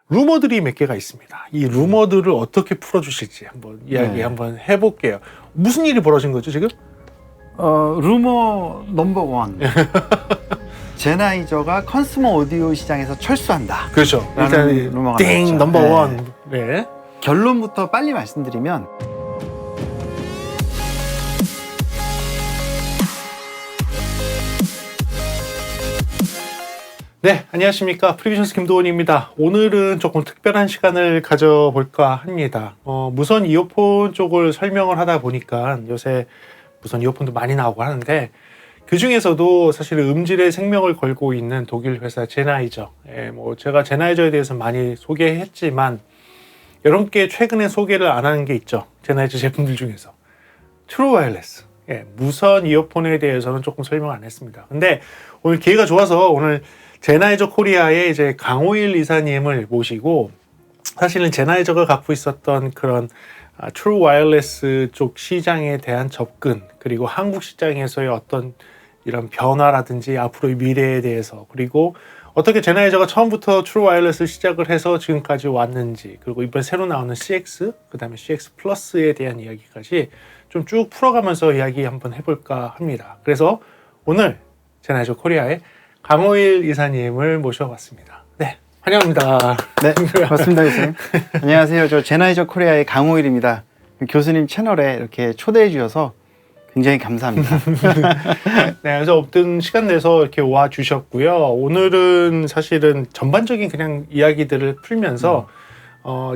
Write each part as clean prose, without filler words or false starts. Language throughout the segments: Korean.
루머들이 몇 개가 있습니다. 이 루머들을 어떻게 풀어주실지 한번 이야기 한번 해볼게요. 무슨 일이 벌어진 거죠 지금? 루머 넘버 원. 제나이저가 컨슈머 오디오 시장에서 철수한다. 그렇죠. 일단 루머가 띵 나왔죠. 넘버 네. 원. 네. 결론부터 빨리 말씀드리면 네, 안녕하십니까. 프리비전스 김도원입니다. 오늘은 조금 특별한 시간을 가져볼까 합니다. 무선 이어폰 쪽을 설명을 하다 보니까 요새 무선 이어폰도 많이 나오고 하는데 그 중에서도 사실 음질의 생명을 걸고 있는 독일 회사 제나이저. 제가 제나이저에 대해서 많이 소개했지만 여러분께 최근에 소개를 안 하는 게 있죠. 제나이저 제품들 중에서. 트루 와이어리스. 무선 이어폰에 대해서는 조금 설명 안 했습니다. 근데 오늘 기회가 좋아서 오늘 제나이저 코리아의 이제 강호일 이사님을 모시고 사실은 제나이저가 갖고 있었던 그런 트루 와이어리스 쪽 시장에 대한 접근 그리고 한국 시장에서의 어떤 이런 변화라든지 앞으로의 미래에 대해서 그리고 어떻게 제나이저가 처음부터 트루 와이어리스를 시작을 해서 지금까지 왔는지 그리고 이번 새로 나오는 CX 그 다음에 CX 플러스에 대한 이야기까지 좀 쭉 풀어가면서 이야기 한번 해볼까 합니다. 그래서 오늘 제나이저 코리아의 강호일 이사님을 모셔봤습니다. 네, 환영합니다. 네, 반갑습니다, 교수님. 안녕하세요. 저 제나이저 코리아의 강호일입니다. 교수님 채널에 이렇게 초대해 주셔서 굉장히 감사합니다. 네, 그래서 없던 시간 내서 이렇게 와 주셨고요. 오늘은 사실은 전반적인 그냥 이야기들을 풀면서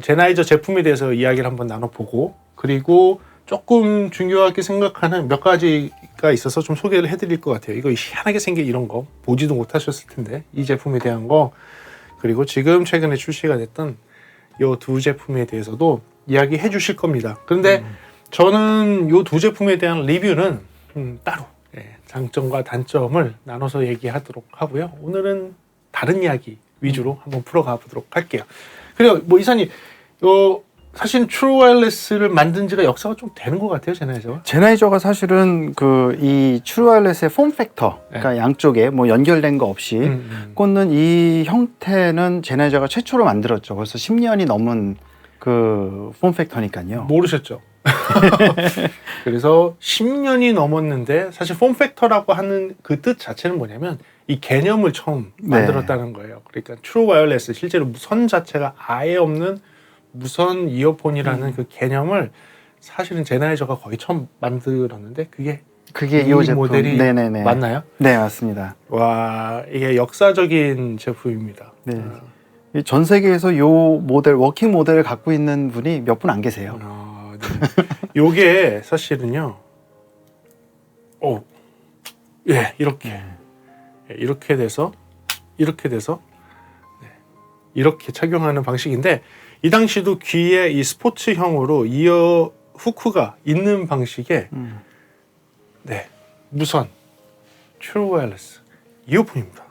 제나이저 제품에 대해서 이야기를 한번 나눠보고 그리고 조금 중요하게 생각하는 몇 가지가 있어서 좀 소개를 해드릴 것 같아요. 이거 희한하게 생긴 이런 거 보지도 못하셨을 텐데 이 제품에 대한 거 그리고 지금 최근에 출시가 됐던 이 두 제품에 대해서도 이야기해 주실 겁니다. 그런데 저는 이 두 제품에 대한 리뷰는 따로 장점과 단점을 나눠서 얘기하도록 하고요. 오늘은 다른 이야기 위주로 한번 풀어가 보도록 할게요. 그리고 이사님 사실 트루 와이어리스를 만든 지가 역사가 좀 되는 것 같아요, 제나이저가. 제나이저가 사실은 이 트루 와이어리스의 폼 팩터, 그러니까 양쪽에 뭐 연결된 거 없이 꽂는 이 형태는 제나이저가 최초로 만들었죠. 벌써 10년이 넘은 그 폼 팩터니까요. 모르셨죠? 그래서 10년이 넘었는데 사실 폼 팩터라고 하는 그 뜻 자체는 뭐냐면 이 개념을 처음 만들었다는 거예요. 그러니까 트루 와이어리스 실제로 선 자체가 아예 없는 무선 이어폰이라는 그 개념을 사실은 제나이저가 거의 처음 만들었는데 그게 이 제품. 모델이 네네네. 맞나요? 네, 맞습니다. 와, 이게 역사적인 제품입니다. 네. 전 세계에서 요 모델, 워킹 모델을 갖고 있는 분이 몇 분 안 계세요. 네. 요게 사실은요. 이렇게 돼서 이렇게 착용하는 방식인데 이 당시도 귀에 이 스포츠형으로 이어 후크가 있는 방식의 무선 트루 와이어리스 이어폰입니다.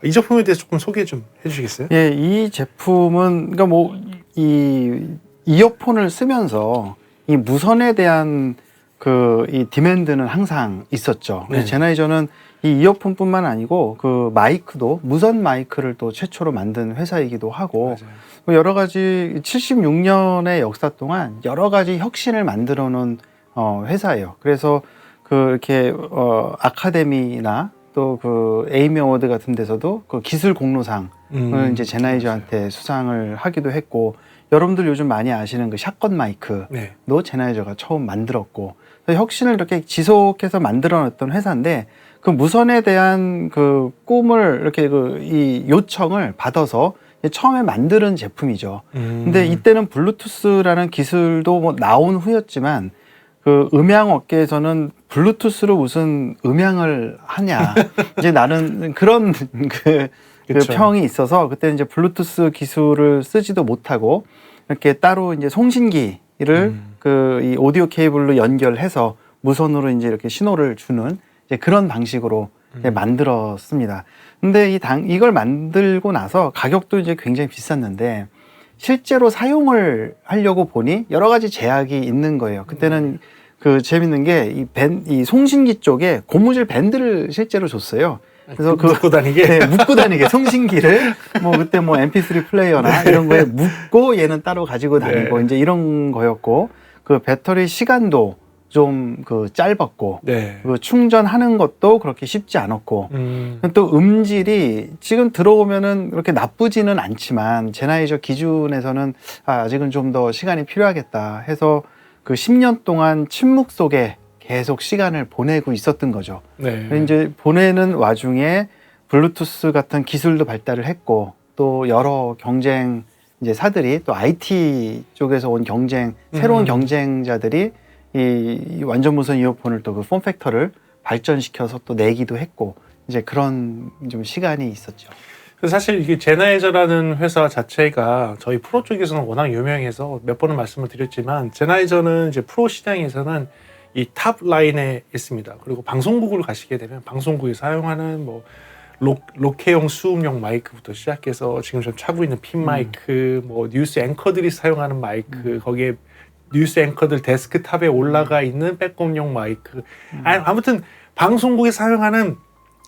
이 제품에 대해서 조금 소개 좀 해주시겠어요? 예, 이 제품은 그러니까 이 이어폰을 쓰면서 이 무선에 대한 이 디맨드는 항상 있었죠. 네. 제나이저는 이 이어폰뿐만 아니고 그 마이크도 무선 마이크를 또 최초로 만든 회사이기도 하고 맞아요. 여러 가지 76년의 역사 동안 여러 가지 혁신을 만들어 놓은 회사예요. 그래서 이렇게 아카데미나 또 에이미 어워드 같은 데서도 그 기술 공로상을 이제 제나이저한테 수상을 하기도 했고 여러분들 요즘 많이 아시는 그 샷건 마이크도 제나이저가 처음 만들었고 혁신을 이렇게 지속해서 만들어냈던 회사인데 그 무선에 대한 그 꿈을 이렇게 이 요청을 받아서 처음에 만드는 제품이죠. 근데 이때는 블루투스라는 기술도 뭐 나온 후였지만 그 음향 업계에서는 블루투스로 무슨 음향을 하냐 이제 나는 그런 그 평이 있어서 그때 이제 블루투스 기술을 쓰지도 못하고 이렇게 따로 이제 송신기를 이 오디오 케이블로 연결해서 무선으로 이제 이렇게 신호를 주는 이제 그런 방식으로 이제 만들었습니다. 근데 이걸 만들고 나서 가격도 이제 굉장히 비쌌는데 실제로 사용을 하려고 보니 여러 가지 제약이 있는 거예요. 그때는 재밌는 게 이 송신기 쪽에 고무줄 밴드를 실제로 줬어요. 그래서 묶고 다니게. 네, 묶고 다니게 송신기를 뭐 그때 뭐 MP3 플레이어나 이런 거에 묶고 얘는 따로 가지고 다니고 이제 이런 거였고 그 배터리 시간도 좀 그 짧았고 그 충전하는 것도 그렇게 쉽지 않았고 또 음질이 지금 들어오면은 그렇게 나쁘지는 않지만 제나이저 기준에서는 아직은 좀 더 시간이 필요하겠다 해서 그 10년 동안 침묵 속에 계속 시간을 보내고 있었던 거죠. 이제 보내는 와중에 블루투스 같은 기술도 발달을 했고 또 여러 경쟁 이제 사들이 또 IT 쪽에서 온 새로운 경쟁자들이 이 완전 무선 이어폰을 또 그 폼팩터를 발전시켜서 또 내기도 했고 이제 그런 좀 시간이 있었죠. 사실 이게 제나이저라는 회사 자체가 저희 프로 쪽에서는 워낙 유명해서 몇 번은 말씀을 드렸지만 제나이저는 이제 프로 시장에서는 이 탑 라인에 있습니다. 그리고 방송국을 가시게 되면 방송국에 사용하는 뭐 로케용 수음용 마이크부터 시작해서 지금 좀 차고 있는 핀 마이크, 뭐 뉴스 앵커들이 사용하는 마이크, 거기에 뉴스 앵커들 데스크탑에 올라가 있는 백업용 마이크, 아무튼 방송국에 사용하는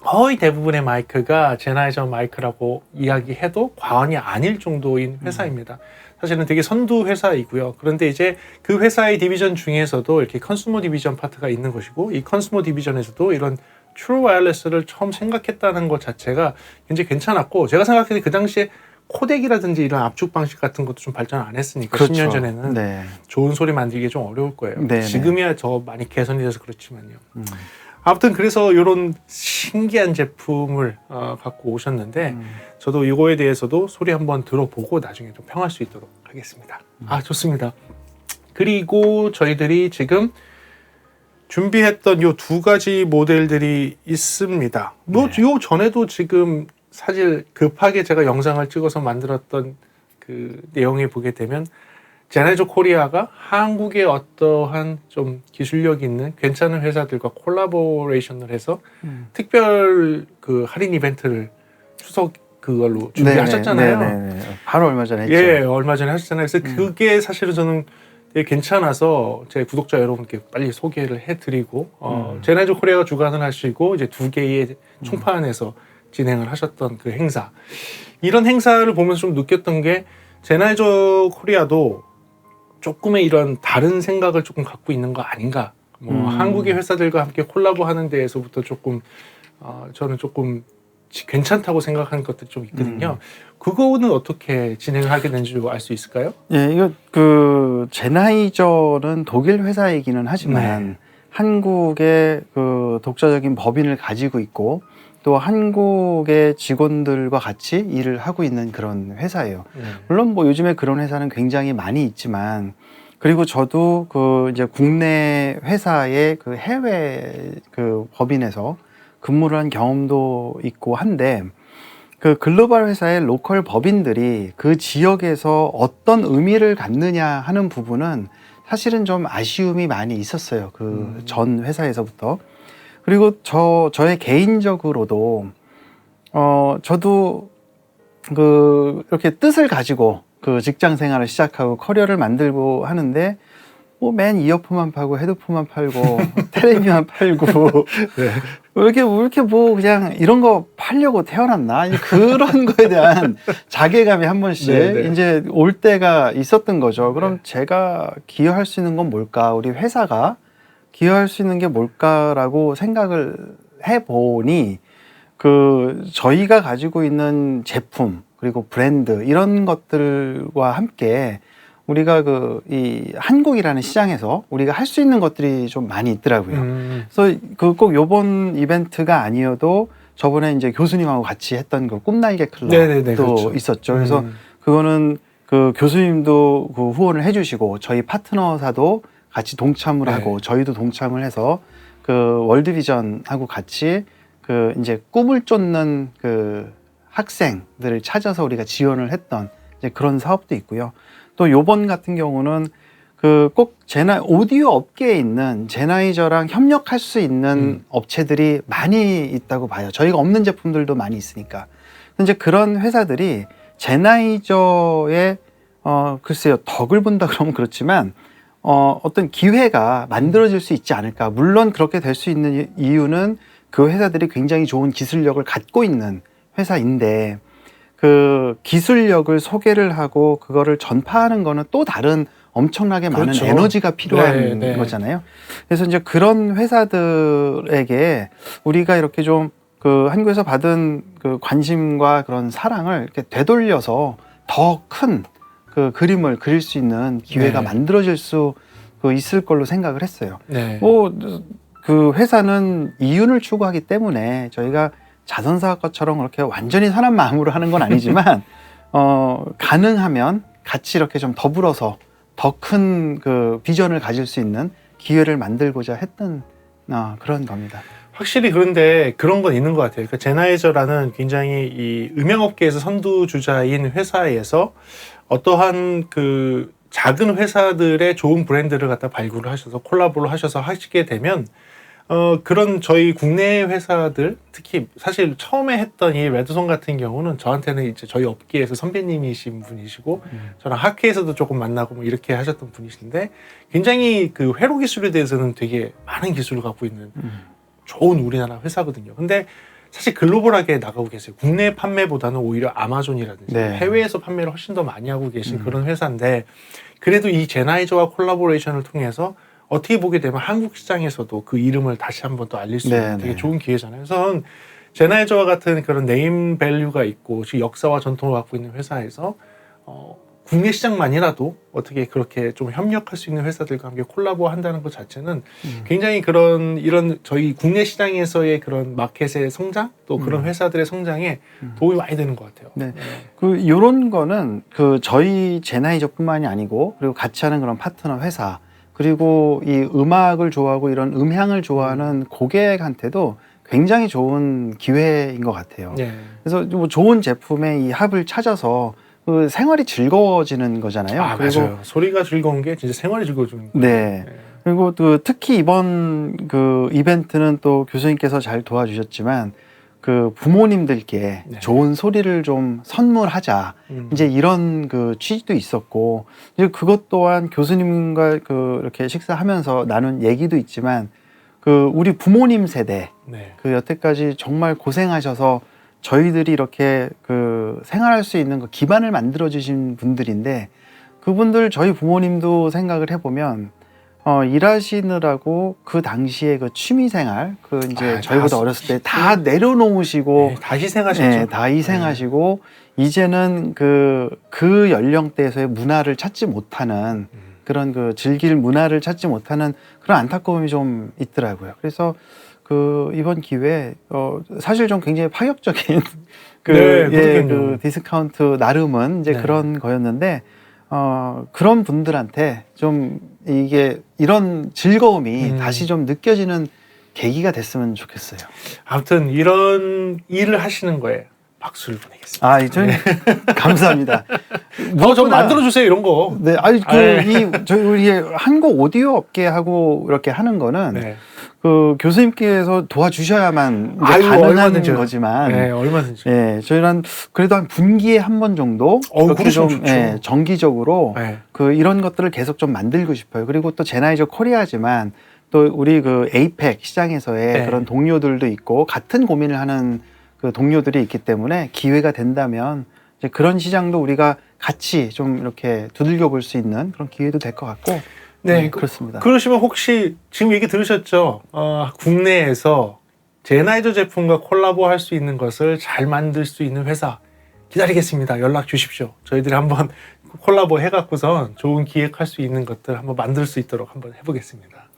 거의 대부분의 마이크가 제나이저 마이크라고 이야기해도 과언이 아닐 정도인 회사입니다. 사실은 되게 선두 회사이고요. 그런데 이제 그 회사의 디비전 중에서도 이렇게 컨슈머 디비전 파트가 있는 것이고 이 컨슈머 디비전에서도 이런 트루 와이어리스를 처음 생각했다는 것 자체가 굉장히 괜찮았고 제가 생각할 때 그 당시에 코덱이라든지 이런 압축 방식 같은 것도 좀 발전 안 했으니까 그렇죠. 10년 전에는 좋은 소리 만들기 좀 어려울 거예요. 지금이야 더 많이 개선이 돼서 그렇지만요. 아무튼 그래서 이런 신기한 제품을 갖고 오셨는데 저도 이거에 대해서도 소리 한번 들어보고 나중에 좀 평할 수 있도록 하겠습니다. 좋습니다. 그리고 저희들이 지금 준비했던 요 두 가지 모델들이 있습니다. 요 전에도 지금 사실 급하게 제가 영상을 찍어서 만들었던 그 내용에 보게 되면 제나이저 코리아가 한국의 어떠한 좀 기술력 있는 괜찮은 회사들과 콜라보레이션을 해서 특별 그 할인 이벤트를 추석 그걸로 준비하셨잖아요. 바로 얼마 전에 했죠. 예, 얼마 전에 하셨잖아요. 그래서 그게 사실은 저는 되게 괜찮아서 제 구독자 여러분께 빨리 소개를 해드리고 제나이저 코리아가 주관을 하시고 이제 두 개의 총판에서 진행을 하셨던 그 행사. 이런 행사를 보면서 좀 느꼈던 게 제나이저 코리아도 조금의 이런 다른 생각을 조금 갖고 있는 거 아닌가. 한국의 회사들과 함께 콜라보하는 데에서부터 조금 저는 조금 괜찮다고 생각하는 것들이 좀 있거든요. 그거는 어떻게 진행을 하게 되는지 알 수 있을까요? 예, 이거 그 제나이저는 독일 회사이기는 하지만 한국의 그 독자적인 법인을 가지고 있고 또 한국의 직원들과 같이 일을 하고 있는 그런 회사예요. 물론 뭐 요즘에 그런 회사는 굉장히 많이 있지만 그리고 저도 그 이제 국내 회사의 그 해외 그 법인에서 근무를 한 경험도 있고 한데 그 글로벌 회사의 로컬 법인들이 그 지역에서 어떤 의미를 갖느냐 하는 부분은 사실은 좀 아쉬움이 많이 있었어요. 그 전 회사에서부터. 그리고 저의 개인적으로도 저도 그 이렇게 뜻을 가지고 그 직장 생활을 시작하고 커리어를 만들고 하는데 뭐 맨 이어폰만 팔고 헤드폰만 팔고 테레비만 팔고 왜 이렇게 뭐 그냥 이런 거 팔려고 태어났나 그런 거에 대한 자괴감이 한 번씩 이제 올 때가 있었던 거죠. 그럼 제가 기여할 수 있는 건 뭘까? 우리 회사가 기여할 수 있는 게 뭘까라고 생각을 해보니 그 저희가 가지고 있는 제품 그리고 브랜드 이런 것들과 함께 우리가 그 이 한국이라는 시장에서 우리가 할 수 있는 것들이 좀 많이 있더라고요. 그래서 그 꼭 요번 이벤트가 아니어도 저번에 이제 교수님하고 같이 했던 그 꿈날개 클럽도 그렇죠. 있었죠. 그래서 그거는 그 교수님도 그 후원을 해주시고 저희 파트너사도 같이 동참을 하고 저희도 동참을 해서 그 월드비전하고 같이 그 이제 꿈을 쫓는 그 학생들을 찾아서 우리가 지원을 했던 이제 그런 사업도 있고요. 또 요번 같은 경우는 그 꼭 오디오 업계에 있는 제나이저랑 협력할 수 있는 업체들이 많이 있다고 봐요. 저희가 없는 제품들도 많이 있으니까. 이제 그런 회사들이 제나이저의 글쎄요 덕을 본다 그러면 그렇지만 어떤 기회가 만들어질 수 있지 않을까. 물론 그렇게 될 수 있는 이유는 그 회사들이 굉장히 좋은 기술력을 갖고 있는 회사인데 그 기술력을 소개를 하고 그거를 전파하는 거는 또 다른 엄청나게 많은 그렇죠. 에너지가 필요한 네. 거잖아요. 그래서 이제 그런 회사들에게 우리가 이렇게 좀 그 한국에서 받은 그 관심과 그런 사랑을 이렇게 되돌려서 더 큰 그 그림을 그릴 수 있는 기회가 네. 만들어질 수 있을 걸로 생각을 했어요. 네. 그 회사는 이윤을 추구하기 때문에 저희가 자선사업가처럼 그렇게 완전히 선한 마음으로 하는 건 아니지만 가능하면 같이 이렇게 좀 더불어서 더 큰 그 비전을 가질 수 있는 기회를 만들고자 했던 그런 겁니다. 확실히 그런데 그런 건 있는 것 같아요. 그러니까 제나이저라는 굉장히 이 음향업계에서 선두주자인 회사에서 어떠한 그 작은 회사들의 좋은 브랜드를 갖다 발굴을 하셔서 콜라보를 하셔서 하시게 되면 그런 저희 국내 회사들 특히 사실 처음에 했던 이 레드손 같은 경우는 저한테는 이제 저희 업계에서 선배님이신 분이시고 저랑 학회에서도 조금 만나고 뭐 이렇게 하셨던 분이신데 굉장히 그 회로 기술에 대해서는 되게 많은 기술을 갖고 있는 좋은 우리나라 회사거든요. 근데 사실 글로벌하게 나가고 계세요. 국내 판매보다는 오히려 아마존이라든지 네. 해외에서 판매를 훨씬 더 많이 하고 계신 그런 회사인데 그래도 이 제나이저와 콜라보레이션을 통해서 어떻게 보게 되면 한국 시장에서도 그 이름을 다시 한번 또 알릴 수 있는 되게 좋은 기회잖아요. 그래서 저는 제나이저와 같은 그런 네임 밸류가 있고 역사와 전통을 갖고 있는 회사에서 국내 시장만이라도 어떻게 그렇게 좀 협력할 수 있는 회사들과 함께 콜라보 한다는 것 자체는 굉장히 이런 저희 국내 시장에서의 그런 마켓의 성장 또 그런 회사들의 성장에 도움이 많이 되는 것 같아요. 네. 요런 거는 저희 제나이저뿐만이 아니고 그리고 같이 하는 그런 파트너 회사 그리고 이 음악을 좋아하고 이런 음향을 좋아하는 고객한테도 굉장히 좋은 기회인 것 같아요. 네. 그래서 뭐 좋은 제품의 이 합을 찾아서 생활이 즐거워지는 거잖아요. 그리고 맞아요. 소리가 즐거운 게 진짜 생활이 즐거워지는 거예요. 네. 그리고 특히 이번 이벤트는 또 교수님께서 잘 도와주셨지만 부모님들께 좋은 소리를 좀 선물하자. 이제 이런 취지도 있었고, 이제 그것 또한 교수님과 이렇게 식사하면서 나눈 얘기도 있지만, 우리 부모님 세대, 여태까지 정말 고생하셔서 저희들이 이렇게 생활할 수 있는 기반을 만들어주신 분들인데, 그분들 저희 부모님도 생각을 해보면, 일하시느라고 그 당시에 취미생활, 이제 저희보다 어렸을 때 다 내려놓으시고, 다 희생하셨죠. 네, 다 희생하시고, 이제는 그 연령대에서의 문화를 찾지 못하는 그런 즐길 문화를 찾지 못하는 그런 안타까움이 좀 있더라고요. 그래서 이번 기회에, 사실 좀 굉장히 파격적인 디스카운트 나름은 이제 그런 거였는데, 그런 분들한테 좀 이런 즐거움이 다시 좀 느껴지는 계기가 됐으면 좋겠어요. 아무튼 이런 일을 하시는 거에 박수를 보내겠습니다. 저는 감사합니다. 좀 만들어주세요, 이런 거. 네, 저희 우리 한국 오디오 업계하고 이렇게 하는 거는 교수님께서 도와주셔야만 가능한 거지만, 얼마든지. 저희는 그래도 한 분기에 한 번 정도 그렇게 좀 정기적으로 이런 것들을 계속 좀 만들고 싶어요. 그리고 또 제나이저 코리아지만 또 우리 에이펙 시장에서의 그런 동료들도 있고 같은 고민을 하는 동료들이 있기 때문에 기회가 된다면 이제 그런 시장도 우리가 같이 좀 이렇게 두들겨 볼 수 있는 그런 기회도 될 것 같고. 네, 그렇습니다. 그러시면 혹시 지금 얘기 들으셨죠? 국내에서 제나이저 제품과 콜라보 할 수 있는 것을 잘 만들 수 있는 회사 기다리겠습니다. 연락 주십시오. 저희들이 한번 콜라보 해갖고선 좋은 기획할 수 있는 것들 한번 만들 수 있도록 한번 해보겠습니다.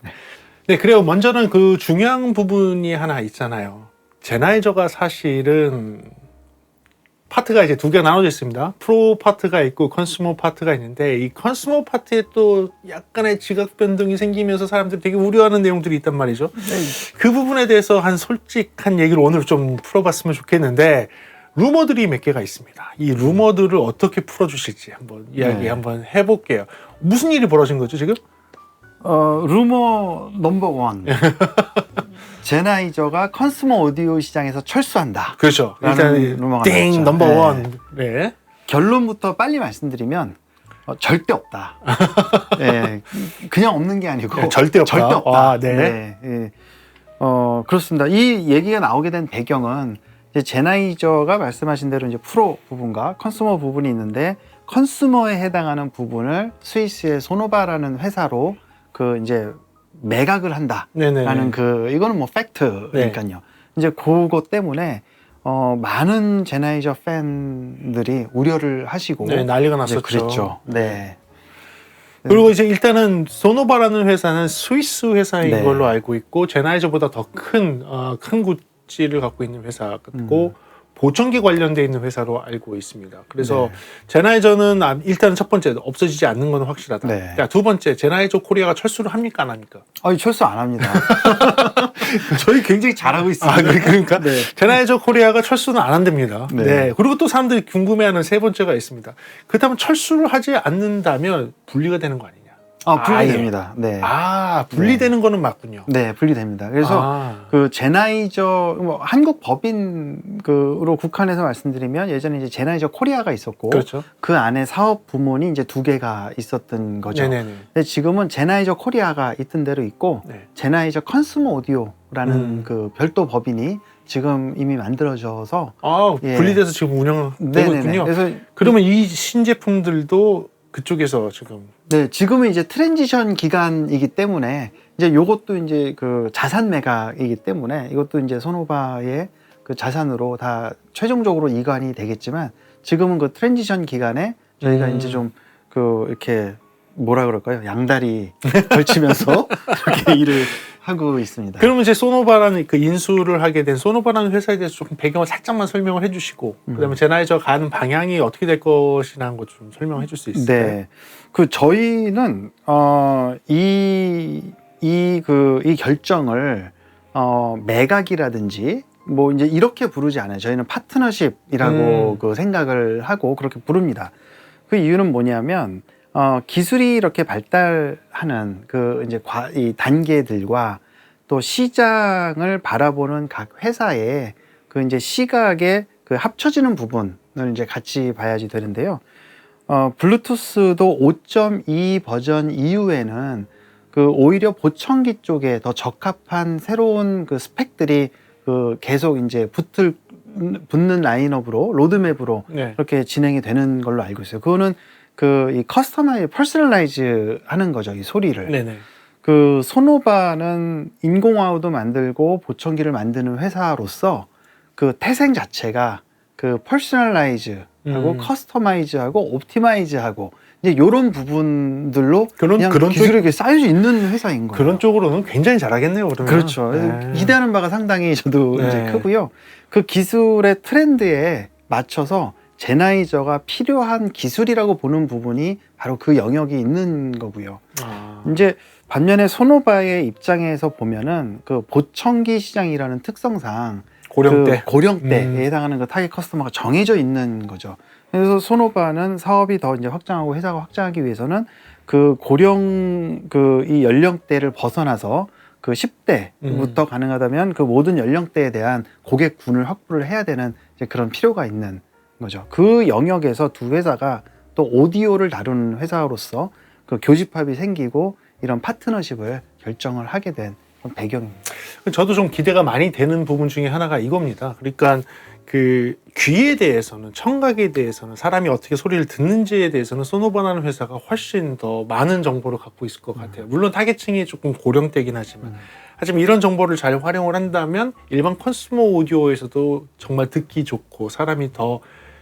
네, 그래요. 먼저는 중요한 부분이 하나 있잖아요. 제나이저가 사실은 파트가 이제 두 개 나눠져 있습니다. 프로 파트가 있고 컨슈머 파트가 있는데 이 컨슈머 파트에 또 약간의 지각 변동이 생기면서 사람들이 되게 우려하는 내용들이 있단 말이죠. 그 부분에 대해서 한 솔직한 얘기를 오늘 좀 풀어봤으면 좋겠는데 루머들이 몇 개가 있습니다. 이 루머들을 어떻게 풀어주실지 한번 이야기 한번 해볼게요. 무슨 일이 벌어진 거죠 지금? 루머 넘버 1. 제나이저가 컨슈머 오디오 시장에서 철수한다. 그렇죠. 일단 루머가 띵 넘버 1. 네. 결론부터 빨리 말씀드리면 절대 없다. 그냥 없는 게 아니고 절대 없다. 절대 없다. 그렇습니다. 이 얘기가 나오게 된 배경은 이제 제나이저가 말씀하신 대로 이제 프로 부분과 컨슈머 부분이 있는데 컨슈머에 해당하는 부분을 스위스의 소노바라는 회사로 그 이제 매각을 한다라는 네네. 그 이거는 뭐 팩트니까요. 이제 그것 때문에 많은 제나이저 팬들이 우려를 하시고 네, 난리가 이제 났었죠. 그랬죠. 네. 그리고 이제 일단은 소노바라는 회사는 스위스 회사인 네. 걸로 알고 있고 제나이저보다 더 큰 구찌를 갖고 있는 회사 같고 보청기 관련돼 있는 회사로 알고 있습니다. 그래서 네. 제나이저는 일단은 첫 번째 없어지지 않는 건 확실하다. 네. 자, 두 번째 제나이저 코리아가 철수를 합니까 안 합니까? 철수 안 합니다. 저희 굉장히 잘하고 있습니다. 그러니까 네. 제나이저 코리아가 철수는 안 한답니다. 네. 네. 그리고 또 사람들이 궁금해하는 세 번째가 있습니다. 그렇다면 철수를 하지 않는다면 분리가 되는 거 아니냐? 분리됩니다. 네. 분리되는 거는 맞군요. 네, 분리됩니다. 그래서 그 제나이저 한국 법인으로 국한해서 말씀드리면 예전에 이제 제나이저 코리아가 있었고 그렇죠. 그 안에 사업 부문이 이제 두 개가 있었던 거죠. 네네네. 근데 지금은 제나이저 코리아가 있던 대로 있고 네. 제나이저 컨슈머 오디오라는 그 별도 법인이 지금 이미 만들어져서 예. 분리돼서 지금 운영되고 네네네. 있군요. 그래서 그러면 이 신제품들도 그쪽에서 지금 네, 지금은 이제 트랜지션 기간이기 때문에 이제 요것도 이제 그 자산 매각이기 때문에 이것도 이제 소노바의 그 자산으로 다 최종적으로 이관이 되겠지만 지금은 그 트랜지션 기간에 저희가 이제 좀 그 이렇게 뭐라 그럴까요? 양다리 걸치면서 이렇게 일을 하고 있습니다. 그러면 이제 소노바라는 그 인수를 하게 된 소노바라는 회사에 대해서 조금 배경을 살짝만 설명을 해주시고 그다음에 제나이저 가는 방향이 어떻게 될 것이라는 것 좀 설명해 줄 수 있을까요? 네, 그 저희는 이 결정을 매각이라든지 뭐 이제 이렇게 부르지 않아요. 저희는 파트너십이라고 그 생각을 하고 그렇게 부릅니다. 그 이유는 뭐냐면 기술이 이렇게 발달하는 그 이제 이 단계들과 또 시장을 바라보는 각 회사의 그 이제 시각에 그 합쳐지는 부분을 이제 같이 봐야지 되는데요. 블루투스도 5.2 버전 이후에는 그 오히려 보청기 쪽에 더 적합한 새로운 그 스펙들이 그 계속 이제 붙는 라인업으로 로드맵으로 네. 그렇게 진행이 되는 걸로 알고 있어요. 그거는 그 이 퍼스널라이즈 하는 거죠, 이 소리를. 네네. 그 소노바는 인공화호도 만들고 보청기를 만드는 회사로서 그 태생 자체가 그 퍼스널라이즈하고 커스터마이즈하고 옵티마이즈하고 이제 이런 부분들로 그런 기술이 이렇게 쌓여져 있는 회사인 거예요. 그런 쪽으로는 굉장히 잘하겠네요. 그러면. 그렇죠. 네. 기대하는 바가 상당히 저도 네. 이제 크고요. 그 기술의 트렌드에 맞춰서 제나이저가 필요한 기술이라고 보는 부분이 바로 그 영역이 있는 거고요. 이제 반면에 소노바의 입장에서 보면은 그 보청기 시장이라는 특성상 고령대. 그 고령대에 해당하는 그 타겟 커스터머가 정해져 있는 거죠. 그래서 소노바는 사업이 더 이제 확장하고 회사가 확장하기 위해서는 그 고령 그 이 연령대를 벗어나서 그 10대부터 가능하다면 그 모든 연령대에 대한 고객군을 확보를 해야 되는 이제 그런 필요가 있는 거죠. 그 영역에서 두 회사가 또 오디오를 다루는 회사로서 그 교집합이 생기고 이런 파트너십을 결정을 하게 된 그런 배경입니다. 저도 좀 기대가 많이 되는 부분 중에 하나가 이겁니다. 그러니까 그 귀에 대해서는 청각에 대해서는 사람이 어떻게 소리를 듣는지에 대해서는 소노바라는 회사가 훨씬 더 많은 정보를 갖고 있을 것 같아요. 물론 타겟층이 조금 고령대긴 하지만 하지만 이런 정보를 잘 활용을 한다면 일반 컨슈머 오디오에서도 정말 듣기 좋고 사람이 더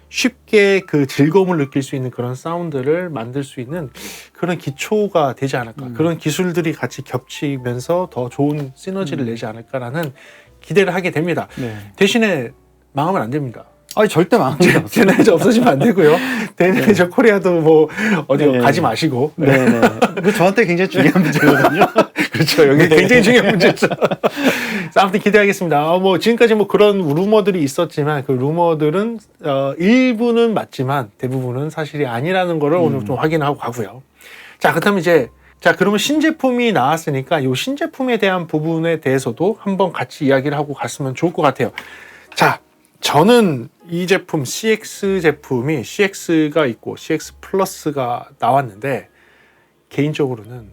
쉽게 그 즐거움을 느낄 수 있는 그런 사운드를 만들 수 있는 그런 기초가 되지 않을까. 그런 기술들이 같이 겹치면서 더 좋은 시너지를 내지 않을까라는 기대를 하게 됩니다. 네. 대신에 망하면 안 됩니다. 아니 절대 망합니다. 제나이저 없어지면 안 되고요. 제나이저 코리아도 뭐 어디 네. 가지 마시고. 네네. 그 저한테 굉장히 중요한 문제거든요. 그렇죠. 여기 굉장히 중요한 문제죠. 아무튼 기대하겠습니다. 뭐 지금까지 뭐 그런 루머들이 있었지만 그 루머들은 일부는 맞지만 대부분은 사실이 아니라는 거를 오늘 좀 확인하고 가고요. 자, 그렇다면 이제 그러면 신제품이 나왔으니까 이 신제품에 대한 부분에 대해서도 한번 같이 이야기를 하고 갔으면 좋을 것 같아요. 자, 저는 이 제품 CX 제품이 CX가 있고 CX 플러스가 나왔는데 개인적으로는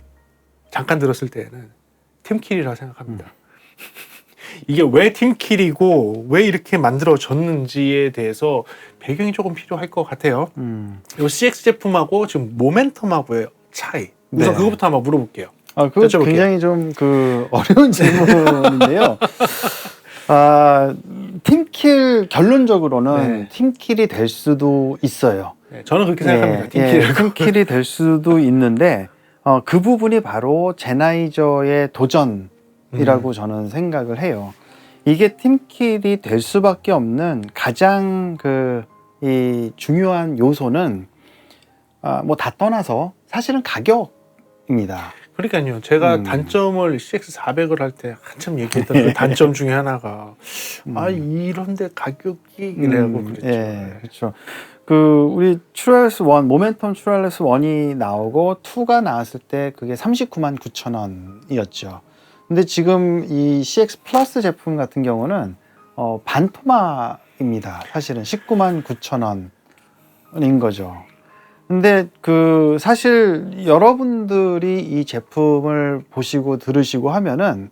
잠깐 들었을 때에는 팀킬이라고 생각합니다. 이게 왜 팀킬이고 왜 이렇게 만들어졌는지에 대해서 배경이 조금 필요할 것 같아요. 이 CX 제품하고 지금 모멘텀하고의 차이. 우선 네. 그거부터 한번 물어볼게요. 그거 여쭤볼게요. 굉장히 좀 어려운 질문인데요. 팀킬 결론적으로는 네. 팀킬이 될 수도 있어요. 네, 저는 그렇게 생각합니다. 팀킬이 될 수도 있는데 그 부분이 바로 제나이저의 도전이라고 저는 생각을 해요. 이게 팀킬이 될 수밖에 없는 가장 이 중요한 요소는 뭐 다 떠나서 사실은 가격입니다. 그러니까요. 제가 단점을 CX400을 할 때 한참 얘기했던 그 단점 중에 하나가 이런데 가격이 이래고 그랬죠. 예, 그렇죠. 우리 트루와이어리스 1, 모멘텀 트루와이어리스 1이 나오고 2가 나왔을 때 그게 39만 9천 원이었죠. 근데 지금 이 CX 플러스 제품 같은 경우는 반토막입니다. 사실은 19만 9천 원인 거죠. 근데 사실 여러분들이 이 제품을 보시고 들으시고 하면은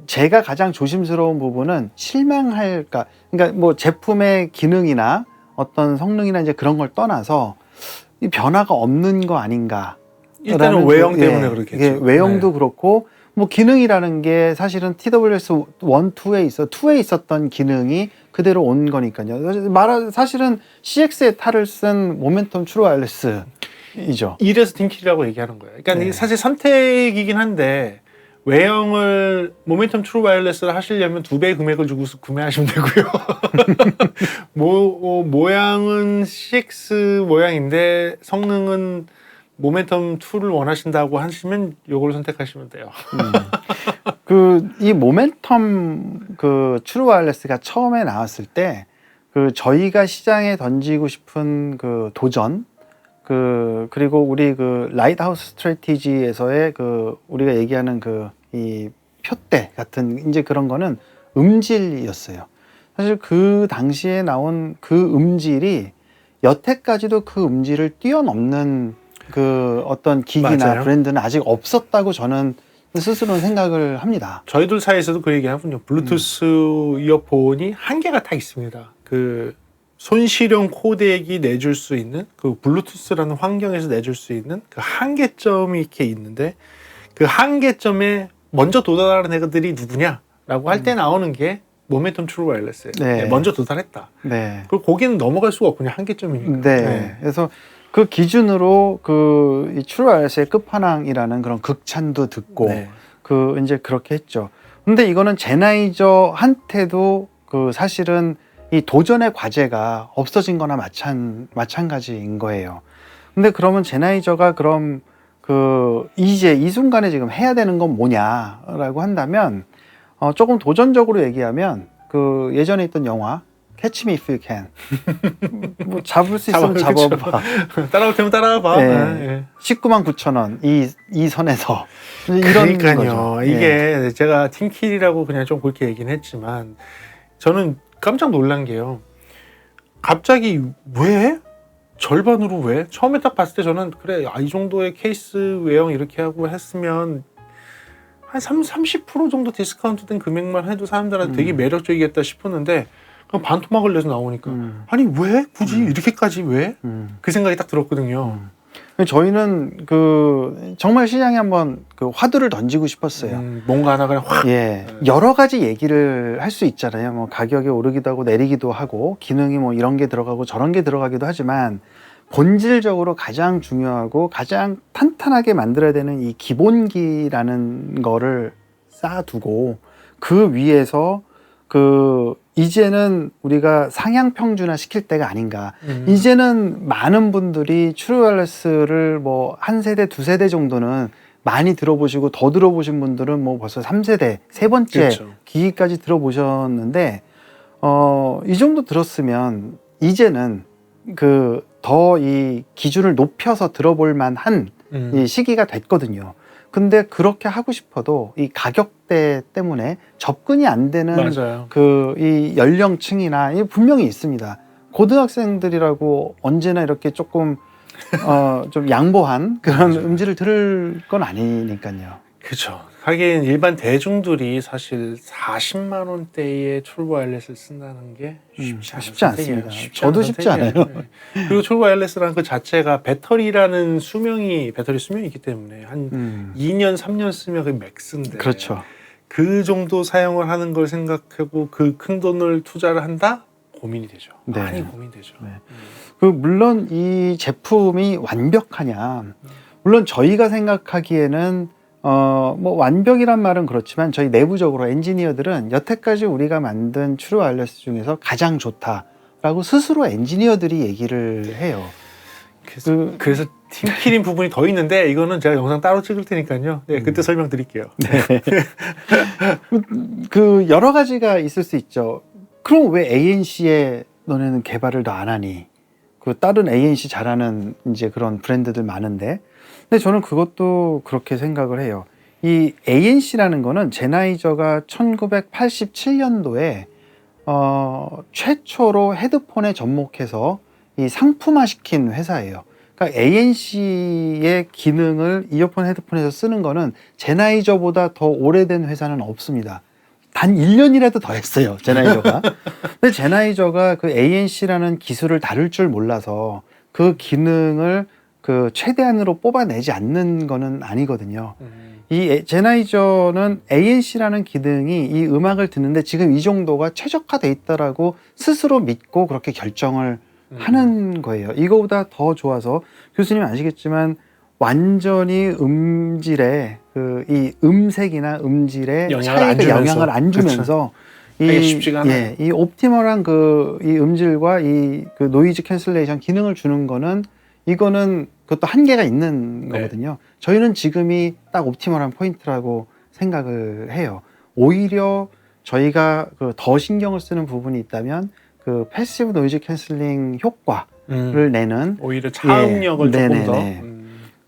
제가 가장 조심스러운 부분은 실망할까, 그러니까 뭐 제품의 기능이나 어떤 성능이나 이제 그런 걸 떠나서 이 변화가 없는 거 아닌가. 일단은 외형 때문에 그렇겠죠. 외형도 그렇고 뭐 기능이라는 게 사실은 TWS 1, 2에 있었던 기능이 그대로 온 거니까요. 사실은 CX의 탈을 쓴 모멘텀 트루 와이어리스이죠. 이래서 팀킬이라고 얘기하는 거예요. 그러니까 이게 사실 선택이긴 한데 외형을 모멘텀 트루 와이어리스를 하시려면 2배 금액을 주고 구매하시면 되고요. 모양은 CX 모양인데 성능은 모멘텀 2를 원하신다고 하시면 요걸 선택하시면 돼요. 이 모멘텀 트루 와이어리스가 처음에 나왔을 때 저희가 시장에 던지고 싶은 도전 그리고 우리 라이트하우스 스트래티지에서의 우리가 얘기하는 이 표대 같은 이제 그런 거는 음질이었어요. 사실 그 당시에 나온 그 음질이 여태까지도 그 음질을 뛰어넘는 어떤 기기나 맞아요. 브랜드는 아직 없었다고 저는 스스로는 생각을 합니다. 저희들 사이에서도 그 얘기하군요. 블루투스 이어폰이 한계가 다 있습니다. 손실용 코덱이 내줄 수 있는 블루투스라는 환경에서 내줄 수 있는 한계점이 이렇게 있는데 그 한계점에 먼저 도달하는 애들이 누구냐라고 할 때 나오는 게 모멘텀 트루 와이어리스예요. 네. 먼저 도달했다. 네. 그리고 거기는 넘어갈 수가 없군요. 한계점이니까. 네. 그래서 그 기준으로 이 트루 와이어리스의 끝판왕이라는 그런 극찬도 듣고 네. 이제 그렇게 했죠. 근데 이거는 제나이저한테도 사실은 이 도전의 과제가 없어진 거나 마찬가지인 거예요. 근데 그러면 제나이저가 그럼 이제 이 순간에 지금 해야 되는 건 뭐냐라고 한다면 조금 도전적으로 얘기하면 예전에 있던 영화 Catch Me If You Can 뭐 잡을 수 있으면 잡아봐. 따라올 테면 따라와봐. 네. 19만 9천 원 이 선에서 이런 그러니까요. 거죠. 이게 제가 팀킬이라고 그냥 좀 그렇게 얘기는 했지만 저는 깜짝 놀란 게요. 갑자기 왜? 절반으로 왜? 처음에 딱 봤을 때 저는 그래 이 정도의 케이스 외형 이렇게 하고 했으면 한 30% 정도 디스카운트 된 금액만 해도 사람들한테 되게 매력적이겠다 싶었는데 그럼 반토막을 내서 나오니까 아니 왜? 굳이 이렇게까지 왜? 그 생각이 딱 들었거든요. 저희는 정말 시장에 한번 화두를 던지고 싶었어요. 뭔가 하나 그냥 확. 여러 가지 얘기를 할 수 있잖아요. 뭐 가격이 오르기도 하고 내리기도 하고 기능이 뭐 이런 게 들어가고 저런 게 들어가기도 하지만 본질적으로 가장 중요하고 가장 탄탄하게 만들어야 되는 이 기본기라는 거를 쌓아두고 그 위에서 이제는 우리가 상향 평준화 시킬 때가 아닌가. 이제는 많은 분들이 트루 와이어리스를 뭐 한 세대, 두 세대 정도는 많이 들어보시고 더 들어보신 분들은 뭐 벌써 3세대, 세 번째 그렇죠. 기기까지 들어보셨는데 이 정도 들었으면 이제는 더 이 기준을 높여서 들어볼 만한 이 시기가 됐거든요. 근데 그렇게 하고 싶어도 이 가격대 때문에 접근이 안 되는 맞아요. 이 연령층이나 분명히 있습니다. 고등학생들이라고 언제나 이렇게 조금 좀 양보한 그런 음질을 들을 건 아니니까요. 그렇죠. 하긴 일반 대중들이 사실 40만 원대의 트루 와이어리스를 쓴다는 게 쉽지 않습니다. 쉽지 저도 않은 쉽지 선택이에요. 않아요. 네. 그리고 트루 와이어리스라는 그 자체가 배터리 수명이 있기 때문에 한 2년 3년 쓰면 그게 맥스인데 그렇죠. 그 정도 사용을 하는 걸 생각하고 그 큰 돈을 투자를 한다? 고민이 되죠. 네. 많이 고민되죠. 네. 물론 이 제품이 완벽하냐? 물론 저희가 생각하기에는 뭐 완벽이란 말은 그렇지만 저희 내부적으로 엔지니어들은 여태까지 우리가 만든 트루 와이어리스 중에서 가장 좋다라고 스스로 엔지니어들이 얘기를 해요. 그래서 팀키링 부분이 더 있는데 이거는 제가 영상 따로 찍을 테니까요. 네, 그때 설명드릴게요. 그 여러 가지가 있을 수 있죠. 그럼 왜 ANC에 너네는 개발을 더 안 하니? 그 다른 ANC 잘하는 이제 그런 브랜드들 많은데, 근데 저는 그것도 그렇게 생각을 해요. 이 ANC라는 거는 제나이저가 1987년도에 최초로 헤드폰에 접목해서 이 상품화 시킨 회사예요. 그러니까 ANC의 기능을 이어폰 헤드폰에서 쓰는 거는 제나이저보다 더 오래된 회사는 없습니다. 단 1년이라도 더 했어요, 제나이저가. 근데 제나이저가 그 ANC라는 기술을 다룰 줄 몰라서 그 기능을 그 최대한으로 뽑아내지 않는 거는 아니거든요. 이 제나이저는 ANC라는 기능이 이 음악을 듣는데 지금 이 정도가 최적화돼 있다라고 스스로 믿고 그렇게 결정을 하는 거예요. 이거보다 더 좋아서 교수님 아시겠지만 완전히 음질에 이 음색이나 음질에 차이에 영향을 안 주면서 이 옵티멀한 이 음질과 그 노이즈 캔슬레이션 기능을 주는 거는 이거는 그것도 한계가 있는 거거든요. 저희는 지금이 딱 옵티멀한 포인트라고 생각을 해요. 오히려 저희가 더 신경을 쓰는 부분이 있다면 그 패시브 노이즈 캔슬링 효과를 내는 오히려 차음력을 조금 더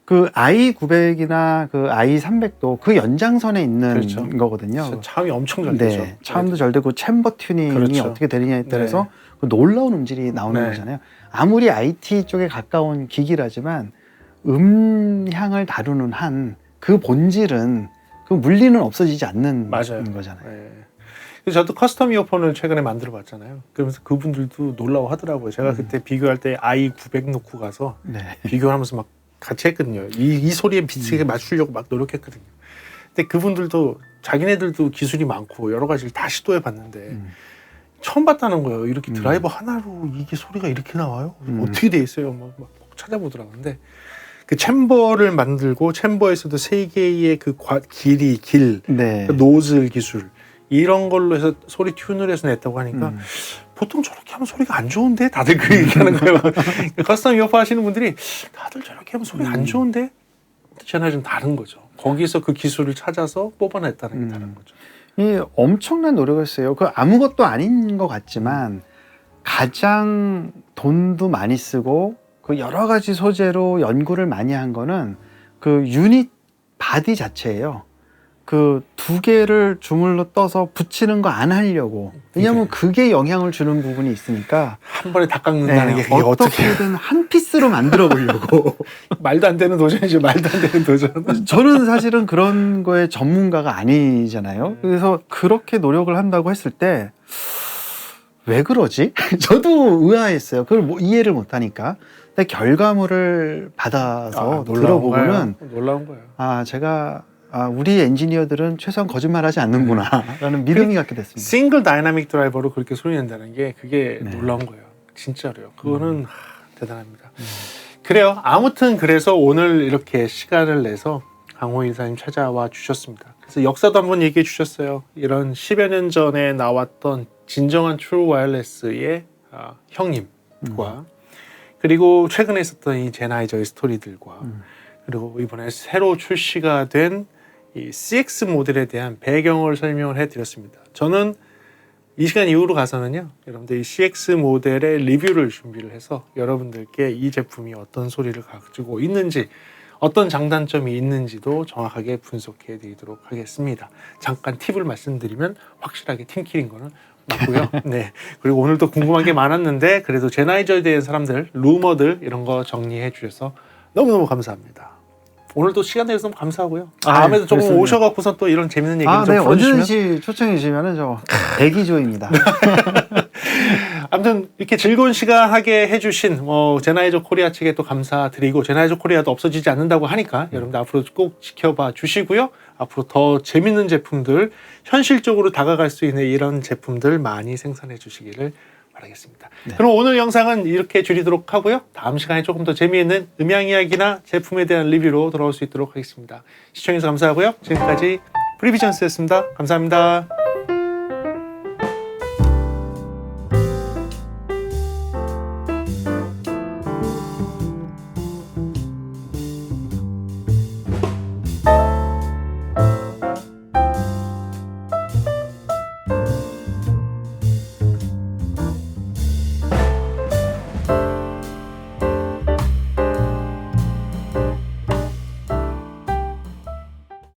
그 i900이나 그 i300도 그 연장선에 있는 거거든요. 차음이 엄청 잘 되죠. 차음도 잘 되고 챔버 튜닝이 어떻게 되느냐에 따라서 그 놀라운 음질이 나오는 거잖아요. 아무리 IT 쪽에 가까운 기기라지만 음향을 다루는 한 그 본질은 그 물리는 없어지지 않는 거잖아요. 저도 커스텀 이어폰을 최근에 만들어 봤잖아요. 그러면서 그분들도 놀라워하더라고요. 제가 그때 비교할 때 i900 놓고 가서 비교하면서 막 같이 했거든요. 이 소리에 비슷하게 맞추려고 막 노력했거든요. 근데 그분들도 자기네들도 기술이 많고 여러 가지를 다 시도해 봤는데 처음 봤다는 거예요. 이렇게 드라이버 하나로 이게 소리가 이렇게 나와요? 어떻게 돼 있어요? 막 찾아보더라고요. 근데 그 챔버를 만들고 챔버에서도 3개의 그 길, 그 노즐 기술 이런 걸로 해서 소리 튠을 해서 냈다고 하니까 보통 저렇게 하면 소리가 안 좋은데? 다들 그 얘기하는 거예요. 커스텀 이어폰 하시는 분들이 다들 저렇게 하면 소리 안 좋은데? 제나이저는 좀 다른 거죠. 거기서 그 기술을 찾아서 뽑아냈다는 게 다른 거죠. 이 엄청난 노력을 했어요. 그 아무것도 아닌 것 같지만 가장 돈도 많이 쓰고 그 여러 가지 소재로 연구를 많이 한 거는 그 유닛 바디 자체예요. 그 2개를 주물러 떠서 붙이는 거 안 하려고. 왜냐하면 그게 영향을 주는 부분이 있으니까 한 번에 다 깎는다는 게 그게 어떻게든 한 피스로 만들어 보려고. 말도 안 되는 도전이죠. 말도 안 되는 도전. 저는 사실은 그런 거에 전문가가 아니잖아요. 그래서 그렇게 노력을 한다고 했을 때 왜 그러지? 저도 의아했어요. 그걸 이해를 못하니까. 근데 결과물을 받아서 들어보고는 놀라운 거예요. 우리 엔지니어들은 최소한 거짓말하지 않는구나라는 믿음이 갖게 됐습니다. 싱글 다이나믹 드라이버로 그렇게 소리 낸다는 게 그게 놀라운 거예요. 진짜로요. 그거는 대단합니다. 그래요. 아무튼 그래서 오늘 이렇게 시간을 내서 강호 이사님 찾아와 주셨습니다. 그래서 역사도 한번 얘기해 주셨어요. 이런 10여 년 전에 나왔던 진정한 트루 와이어리스의 형님과 그리고 최근에 있었던 이 제나이저의 스토리들과 그리고 이번에 새로 출시가 된 이 CX 모델에 대한 배경을 설명을 해드렸습니다. 저는 이 시간 이후로 가서는요, 여러분들 이 CX 모델의 리뷰를 준비를 해서 여러분들께 이 제품이 어떤 소리를 가지고 있는지, 어떤 장단점이 있는지도 정확하게 분석해 드리도록 하겠습니다. 잠깐 팁을 말씀드리면 확실하게 팀킬인 거는 맞고요. 네. 그리고 오늘도 궁금한 게 많았는데 그래도 제나이저에 대한 사람들, 루머들 이런 거 정리해 주셔서 너무너무 감사합니다. 오늘도 시간 내주셔서 너무 감사하고요. 아유, 다음에도 조금 그렇습니다. 오셔갖고서 또 이런 재밌는 얘기를 좀 네, 풀어주시면. 언제든지 초청해 주시면은 저 대기조입니다. 아무튼 이렇게 즐거운 시간 하게 해주신 제나이저 코리아 측에 또 감사드리고 제나이저 코리아도 없어지지 않는다고 하니까 여러분들 앞으로 꼭 지켜봐 주시고요. 앞으로 더 재밌는 제품들, 현실적으로 다가갈 수 있는 이런 제품들 많이 생산해 주시기를 바라겠습니다. 네. 그럼 오늘 영상은 이렇게 줄이도록 하고요. 다음 시간에 조금 더 재미있는 음향 이야기나 제품에 대한 리뷰로 돌아올 수 있도록 하겠습니다. 시청해주셔서 감사하고요. 지금까지 프리비전스였습니다. 감사합니다.